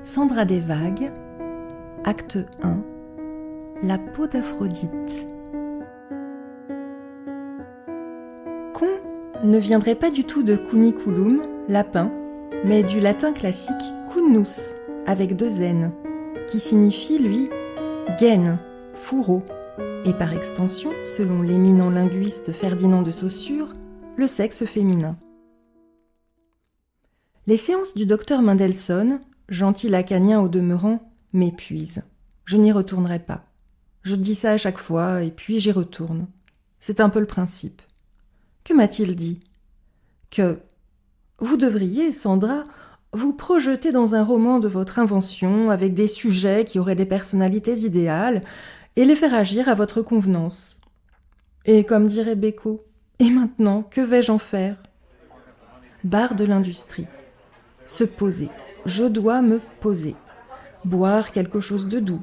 Sandra Desvagues, acte 1, la peau d'Aphrodite. Con ne viendrait pas du tout de cuniculum, lapin, mais du latin classique cunus, avec 2 N, qui signifie, lui, gaine, fourreau, et par extension, selon l'éminent linguiste Ferdinand de Saussure, le sexe féminin. Les séances du docteur Mendelssohn, gentil lacanien au demeurant, m'épuisent. Je n'y retournerai pas. Je dis ça à chaque fois, et puis j'y retourne. C'est un peu le principe. Que m'a-t-il dit ? Que vous devriez, Sandra, vous projeter dans un roman de votre invention avec des sujets qui auraient des personnalités idéales et les faire agir à votre convenance. Et comme dirait Bécaud, et maintenant, que vais-je en faire ? Barre de l'industrie. Se poser. Je dois me poser. Boire quelque chose de doux.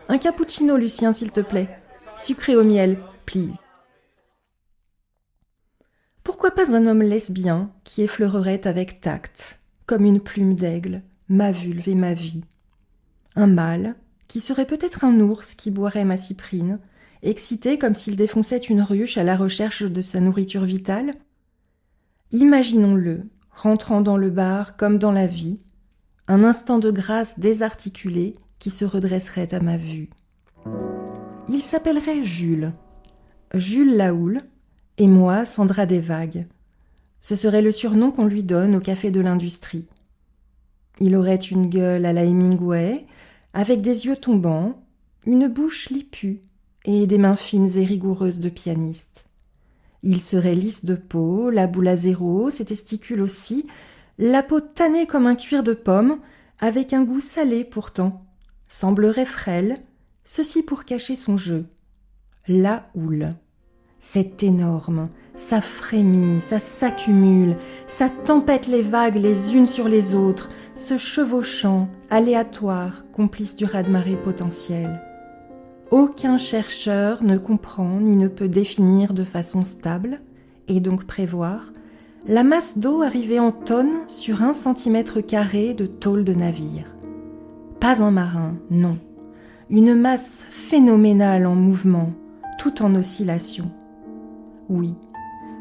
Un cappuccino, Lucien, s'il te plaît. Sucré au miel, please. Pourquoi pas un homme lesbien qui effleurerait avec tact, comme une plume d'aigle, ma vulve et ma vie ? Un mâle qui serait peut-être un ours qui boirait ma cyprine, excité comme s'il défonçait une ruche à la recherche de sa nourriture vitale ? Imaginons-le, rentrant dans le bar comme dans la vie, un instant de grâce désarticulé qui se redresserait à ma vue. Il s'appellerait Jules Lahoule, et moi Sandra Desvagues. Ce serait le surnom qu'on lui donne au café de l'industrie. Il aurait une gueule à la Hemingway, avec des yeux tombants, une bouche lipue et des mains fines et rigoureuses de pianiste. Il serait lisse de peau, la boule à zéro, ses testicules aussi, la peau tannée comme un cuir de pomme, avec un goût salé pourtant, semblerait frêle, ceci pour cacher son jeu. La houle. C'est énorme, ça frémit, ça s'accumule, ça tempête les vagues les unes sur les autres, se chevauchant, aléatoire, complice du raz-de-marée potentiel. Aucun chercheur ne comprend ni ne peut définir de façon stable, et donc prévoir, la masse d'eau arrivée en tonnes sur 1 cm² de tôle de navire. Pas un marin, non. Une masse phénoménale en mouvement, tout en oscillation. Oui,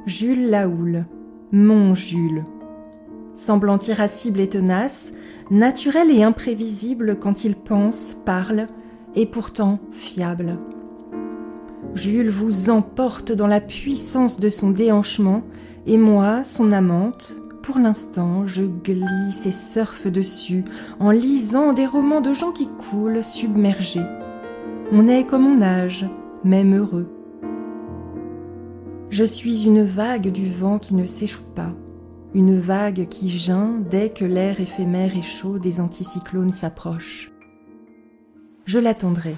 Jules Lahoule, mon Jules. Semblant irascible et tenace, naturel et imprévisible quand il pense, parle, et pourtant fiable. Jules vous emporte dans la puissance de son déhanchement, et moi, son amante, pour l'instant, je glisse et surfe dessus, en lisant des romans de gens qui coulent, submergés. On est comme on nage, même heureux. Je suis une vague du vent qui ne s'échoue pas, une vague qui geint dès que l'air éphémère et chaud des anticyclones s'approche. Je l'attendrai.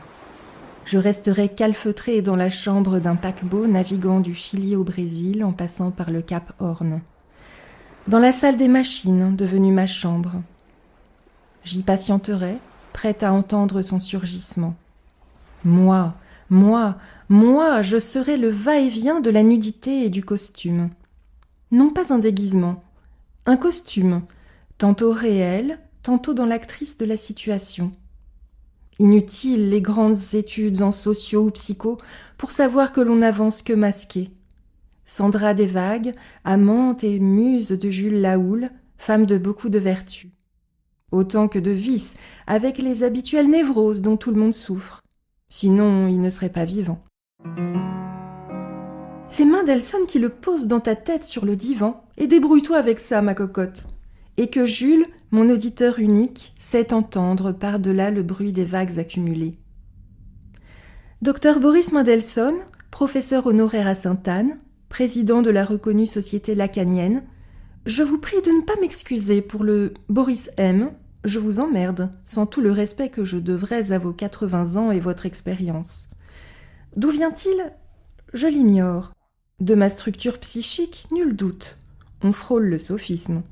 Je resterai calfeutrée dans la chambre d'un paquebot naviguant du Chili au Brésil en passant par le Cap Horn. Dans la salle des machines, devenue ma chambre. J'y patienterai, prête à entendre son surgissement. Moi, je serai le va-et-vient de la nudité et du costume. Non pas un déguisement, un costume, tantôt réel, tantôt dans l'actrice de la situation. Inutile les grandes études en socio ou psycho pour savoir que l'on n'avance que masqué. Sandra Desvagues, amante et muse de Jules Lahoule, femme de beaucoup de vertus. Autant que de vices, avec les habituelles névroses dont tout le monde souffre. Sinon, il ne serait pas vivant. C'est Mendelssohn qui le pose dans ta tête sur le divan, et débrouille-toi avec ça, ma cocotte. Et que Jules, mon auditeur unique, sait entendre par-delà le bruit des vagues accumulées. Dr Boris Mendelssohn, professeur honoraire à Sainte-Anne, président de la reconnue Société lacanienne, je vous prie de ne pas m'excuser pour le Boris M. Je vous emmerde, sans tout le respect que je devrais à vos 80 ans et votre expérience. D'où vient-il ? Je l'ignore. De ma structure psychique, nul doute. On frôle le sophisme.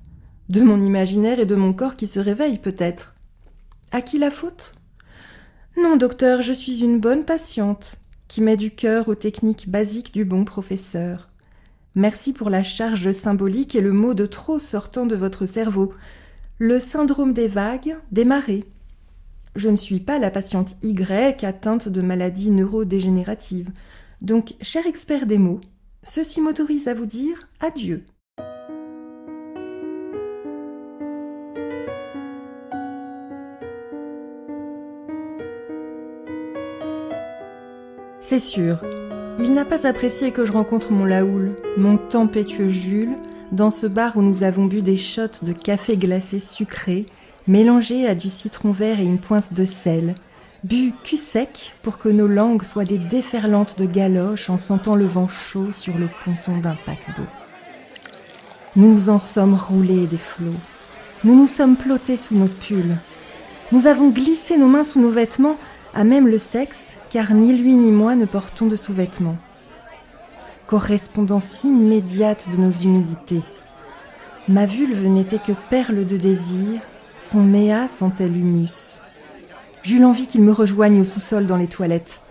De mon imaginaire et de mon corps qui se réveillent peut-être. À qui la faute ? Non, docteur, je suis une bonne patiente, qui met du cœur aux techniques basiques du bon professeur. Merci pour la charge symbolique et le mot de trop sortant de votre cerveau. le syndrome des vagues, des marées. Je ne suis pas la patiente Y atteinte de maladies neurodégénératives. Donc, cher expert des mots, ceci m'autorise à vous dire adieu. C'est sûr, il n'a pas apprécié que je rencontre mon Laoul, mon tempétueux Jules, dans ce bar où nous avons bu des shots de café glacé sucré, mélangés à du citron vert et une pointe de sel, bu cul sec pour que nos langues soient des déferlantes de galoches en sentant le vent chaud sur le ponton d'un paquebot. Nous nous en sommes roulés des flots, nous nous sommes plottés sous nos pulls, nous avons glissé nos mains sous nos vêtements, à même le sexe, car ni lui ni moi ne portons de sous-vêtements. Correspondance immédiate de nos humidités. Ma vulve n'était que perle de désir, son méa sentait l'humus. J'eus l'envie qu'il me rejoigne au sous-sol dans les toilettes.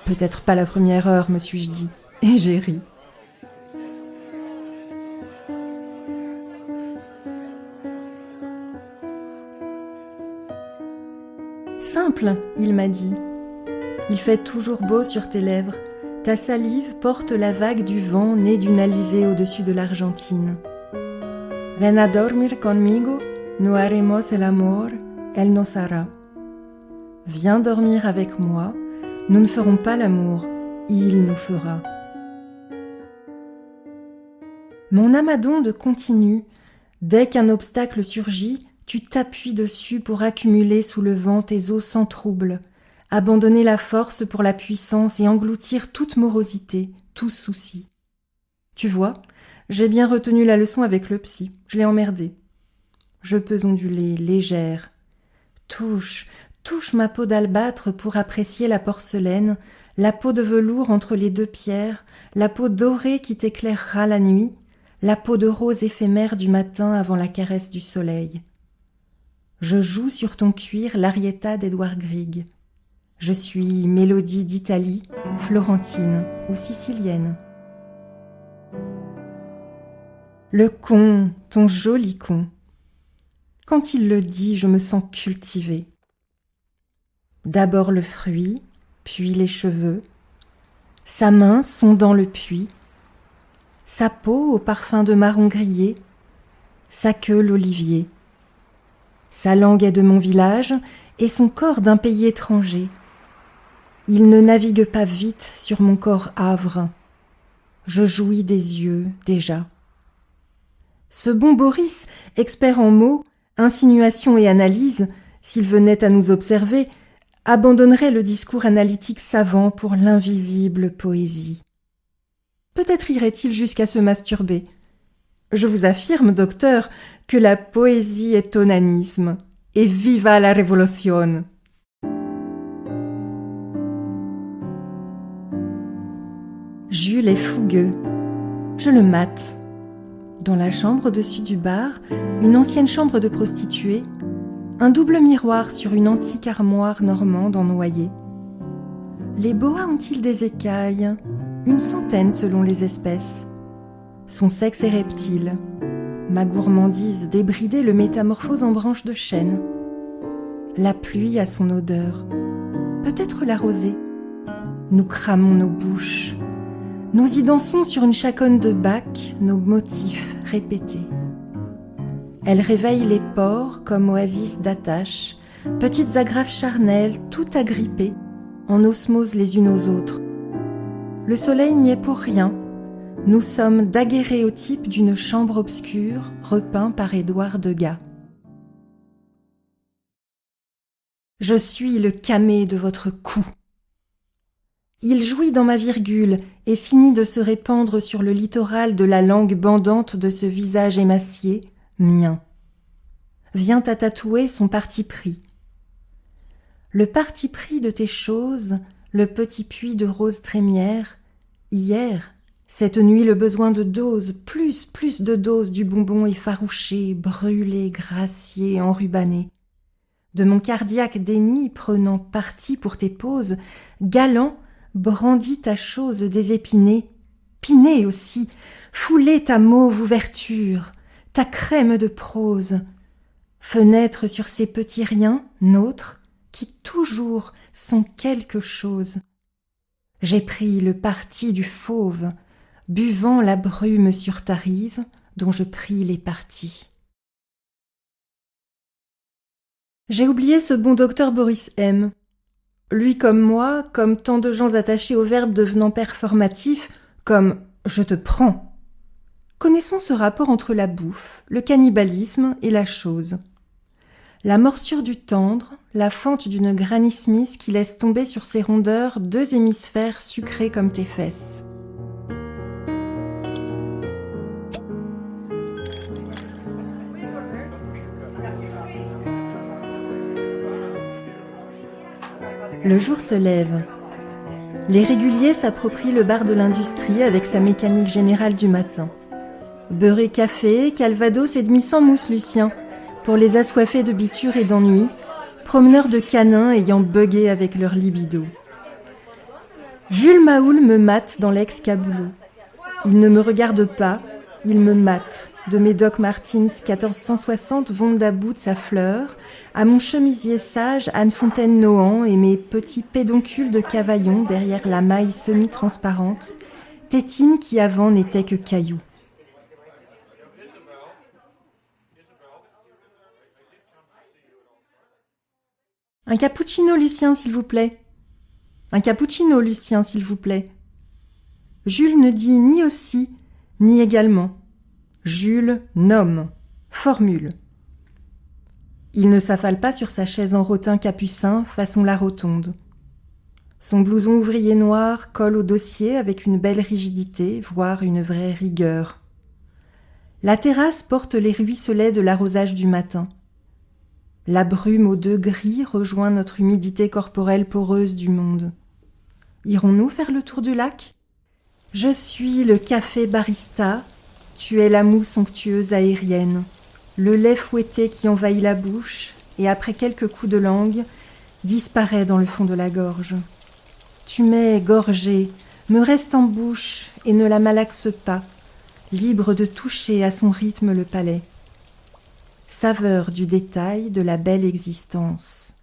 Peut-être pas la première heure, me suis-je dit, et j'ai ri. Simple, il m'a dit. Il fait toujours beau sur tes lèvres. Ta salive porte la vague du vent née d'une alizée au-dessus de l'Argentine. Ven a dormir conmigo, no haremos el amor, él nos hará. Viens dormir avec moi, nous ne ferons pas l'amour, il nous fera. Mon amadonde continue. Dès qu'un obstacle surgit, tu t'appuies dessus pour accumuler sous le vent tes eaux sans trouble, abandonner la force pour la puissance et engloutir toute morosité, tout souci. Tu vois, j'ai bien retenu la leçon avec le psy, je l'ai emmerdé. Je peux onduler, légère. Touche ma peau d'albâtre pour apprécier la porcelaine, la peau de velours entre les deux pierres, la peau dorée qui t'éclairera la nuit, la peau de rose éphémère du matin avant la caresse du soleil. Je joue sur ton cuir l'Arietta d'Edouard Grieg. Je suis mélodie d'Italie, florentine ou sicilienne. Le con, ton joli con. Quand il le dit, je me sens cultivée. D'abord le fruit, puis les cheveux, sa main sondant le puits, sa peau au parfum de marron grillé, sa queue l'olivier. Sa langue est de mon village et son corps d'un pays étranger. Il ne navigue pas vite sur mon corps havre. Je jouis des yeux déjà. Ce bon Boris, expert en mots, insinuations et analyse, s'il venait à nous observer, abandonnerait le discours analytique savant pour l'invisible poésie. Peut-être irait-il jusqu'à se masturber. Je vous affirme, docteur, que la poésie est onanisme, et viva la révolution. Jules est fougueux. Je le mate. Dans la chambre au-dessus du bar, une ancienne chambre de prostituée, un double miroir sur une antique armoire normande en noyer. Les boas ont-ils des écailles ? 100 selon les espèces. Son sexe est reptile. Ma gourmandise débridée le métamorphose en branche de chêne. La pluie a son odeur. Peut-être la rosée. Nous cramons nos bouches. Nous y dansons sur une chaconne de Bach nos motifs répétés. Elle réveille les pores comme oasis d'attache, petites agrafes charnelles, toutes agrippées, en osmose les unes aux autres. Le soleil n'y est pour rien. Nous sommes daguerréotypes d'une chambre obscure, repeint par Édouard Degas. Je suis le camé de votre cou. Il jouit dans ma virgule et finit de se répandre sur le littoral de la langue bandante de ce visage émacié, mien. Vient à tatouer son parti pris. Le parti pris de tes choses, le petit puits de rose trémière, hier, cette nuit le besoin de doses, plus de doses du bonbon effarouché, brûlé, gracié, enrubanné. De mon cardiaque déni prenant parti pour tes poses, galant, brandis ta chose désépinée, pinée aussi, foulée ta mauve ouverture, ta crème de prose, fenêtre sur ces petits riens, nôtres, qui toujours sont quelque chose. J'ai pris le parti du fauve, buvant la brume sur ta rive, dont je pris les parties. J'ai oublié ce bon docteur Boris M. Lui comme moi, comme tant de gens attachés au verbe devenant performatif, comme « je te prends ». Connaissons ce rapport entre la bouffe, le cannibalisme et la chose. La morsure du tendre, la fente d'une Granny Smith qui laisse tomber sur ses rondeurs 2 hémisphères sucrés comme tes fesses. Le jour se lève. Les réguliers s'approprient le bar de l'industrie avec sa mécanique générale du matin. Beurré café, calvados et demi sans mousse Lucien, pour les assoiffés de biture et d'ennui, promeneurs de canins ayant bugué avec leur libido. Jules Mahoul me mate dans l'ex-caboulot. Il ne me regarde pas, il me mate. De mes Doc Martens 1460 Vonda Boots à fleurs, à mon chemisier sage Anne Fontaine-Nohan et mes petits pédoncules de cavaillon derrière la maille semi-transparente, tétine qui avant n'était que caillou. Un cappuccino, Lucien, s'il vous plaît. Un cappuccino, Lucien, s'il vous plaît. Jules ne dit ni aussi, ni également. Jules nomme, formule. Il ne s'affale pas sur sa chaise en rotin capucin façon la rotonde. Son blouson ouvrier noir colle au dossier avec une belle rigidité, voire une vraie rigueur. La terrasse porte les ruisselets de l'arrosage du matin. La brume aux 2 gris rejoint notre humidité corporelle poreuse du monde. Irons-nous faire le tour du lac ? Je suis le café barista, tu es la mousse onctueuse aérienne, le lait fouetté qui envahit la bouche et après quelques coups de langue, disparaît dans le fond de la gorge. Tu m'es gorgée, me reste en bouche et ne la malaxe pas, libre de toucher à son rythme le palais. Saveur du détail de la belle existence.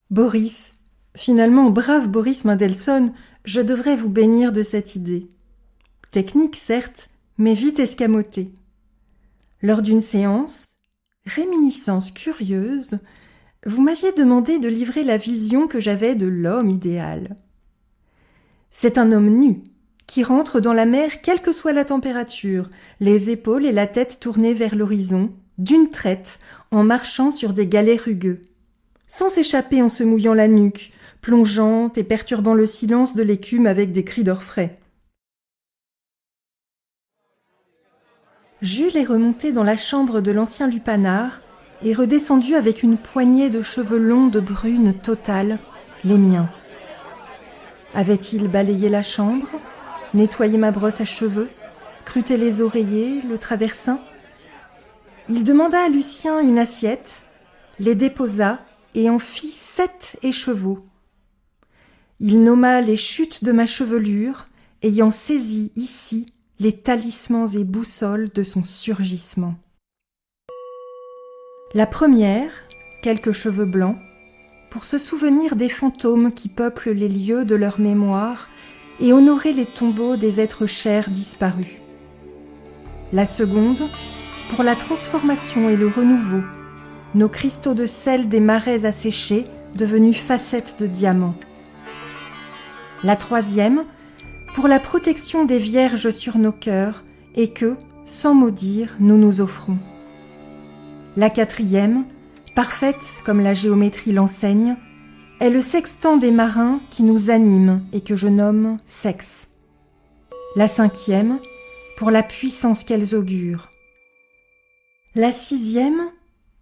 Boris, finalement, brave Boris Mendelssohn, je devrais vous bénir de cette idée. Technique, certes, mais vite escamotée. Lors d'une séance, réminiscence curieuse, vous m'aviez demandé de livrer la vision que j'avais de l'homme idéal. C'est un homme nu, qui rentre dans la mer quelle que soit la température, les épaules et la tête tournées vers l'horizon, d'une traite, en marchant sur des galets rugueux, sans s'échapper en se mouillant la nuque, plongeant et perturbant le silence de l'écume avec des cris d'orfraie. Jules est remonté dans la chambre de l'ancien lupanar et redescendu avec une poignée de cheveux longs de brune totale, les miens. Avait-il balayé la chambre, nettoyé ma brosse à cheveux, scruté les oreillers, le traversin ? Il demanda à Lucien une assiette, les déposa et en fit 7 écheveaux. Il nomma les chutes de ma chevelure, ayant saisi ici les talismans et boussoles de son surgissement. La première, quelques cheveux blancs, pour se souvenir des fantômes qui peuplent les lieux de leur mémoire et honorer les tombeaux des êtres chers disparus. La seconde, pour la transformation et le renouveau, nos cristaux de sel des marais asséchés devenus facettes de diamants. La troisième, pour la protection des vierges sur nos cœurs et que, sans maudire, nous nous offrons. La quatrième, parfaite comme la géométrie l'enseigne, est le sextant des marins qui nous anime et que je nomme sexe. La cinquième, pour la puissance qu'elles augurent. La sixième,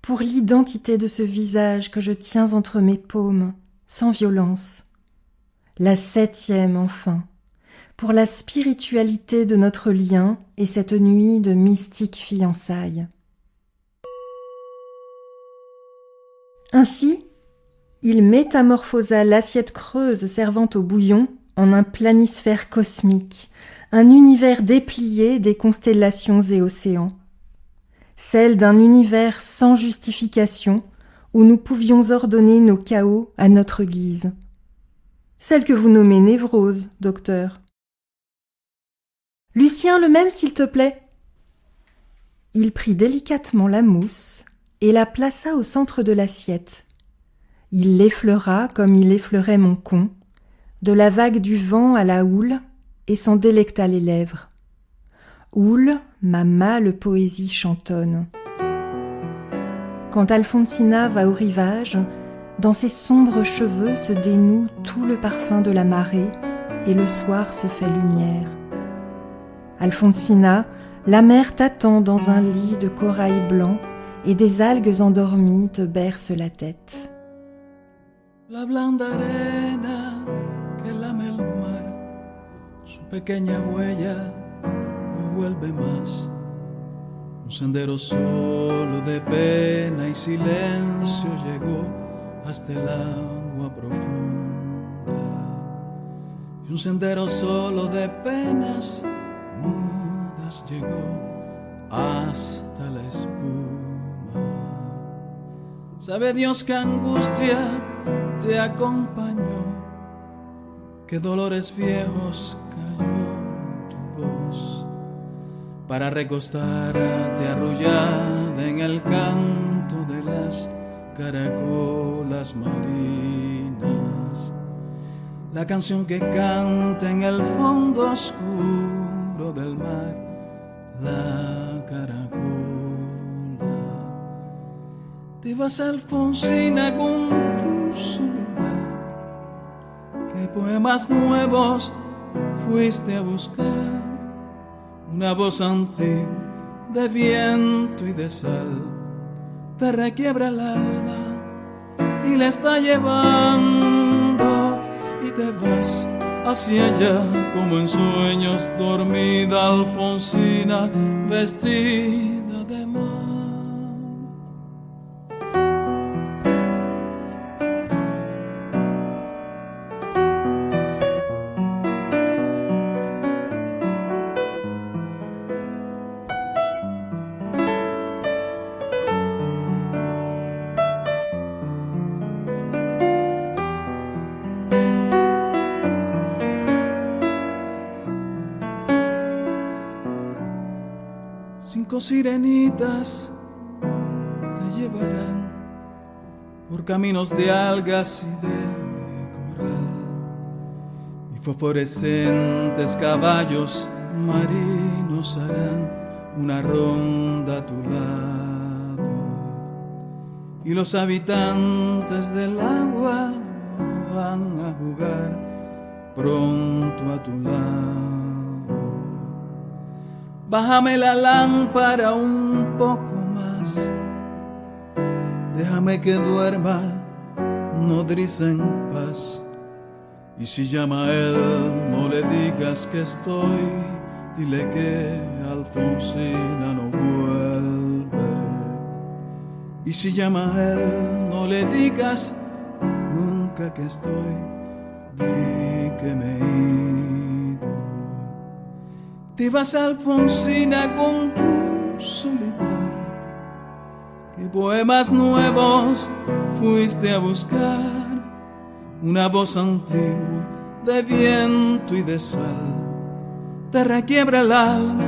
pour l'identité de ce visage que je tiens entre mes paumes, sans violence. La septième, enfin, pour la spiritualité de notre lien et cette nuit de mystique fiançailles. Ainsi, il métamorphosa l'assiette creuse servant au bouillon en un planisphère cosmique, un univers déplié des constellations et océans. celle d'un univers sans justification où nous pouvions ordonner nos chaos à notre guise. Celle que vous nommez névrose, docteur. Lucien, le même, s'il te plaît. Il prit délicatement la mousse et la plaça au centre de l'assiette. Il l'effleura comme il effleurait mon con, de la vague du vent à la houle, et s'en délecta les lèvres. Houle, ma mâle poésie chantonne. Quand Alfonsina va au rivage, dans ses sombres cheveux se dénoue tout le parfum de la marée, et le soir se fait lumière. Alfonsina, la mer t'attend dans un lit de corail blanc, et des algues endormies te bercent la tête. La blanda arena que lame el mar, su pequeña huella no vuelve más. Un sendero solo de pena y silencio llegó hasta el agua profunda. Y un sendero solo de penas mudas llegó hasta la espuma. Sabe Dios qué angustia te acompañó, qué dolores viejos cayó tu voz, para recostarte arrullada en el canto de las caracolas marinas, la canción que canta en el fondo oscuro del mar, la caracola. Te vas, Alfonsina, con tu soledad, qué poemas nuevos fuiste a buscar, una voz antigua de viento y de sal te requiebra el alma y la está llevando, y te vas hacia allá como en sueños dormida Alfonsina vestida de mar. Cinco sirenitas te llevarán por caminos de algas y de coral, y fosforescentes caballos marinos harán una ronda a tu lado, y los habitantes del agua van a jugar pronto a tu lado. Bájame la lámpara un poco más, déjame que duerma nodriza en paz. Y si llama a él, no le digas que estoy, dile que Alfonsina no vuelve. Y si llama a él, no le digas nunca que estoy, di que me he ido. Te vas, Alfonsina, con tu soledad, qué poemas nuevos fuiste a buscar, una voz antigua de viento y de sal te requiebra el alma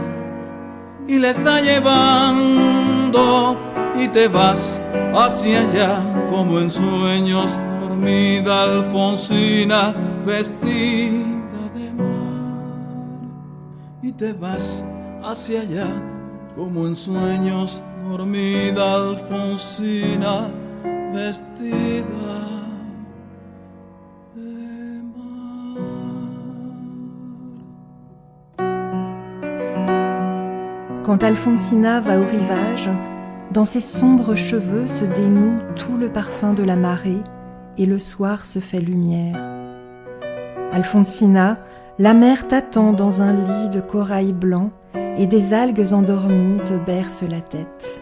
y la está llevando, y te vas hacia allá como en sueños dormida Alfonsina vestida. Y te vas hacia allá como en sueños dormida Alfonsina vestida de mar. Quand Alfonsina va au rivage, dans ses sombres cheveux se dénoue tout le parfum de la marée, et le soir se fait lumière. Alfonsina, la mer t'attend dans un lit de corail blanc, et des algues endormies te bercent la tête.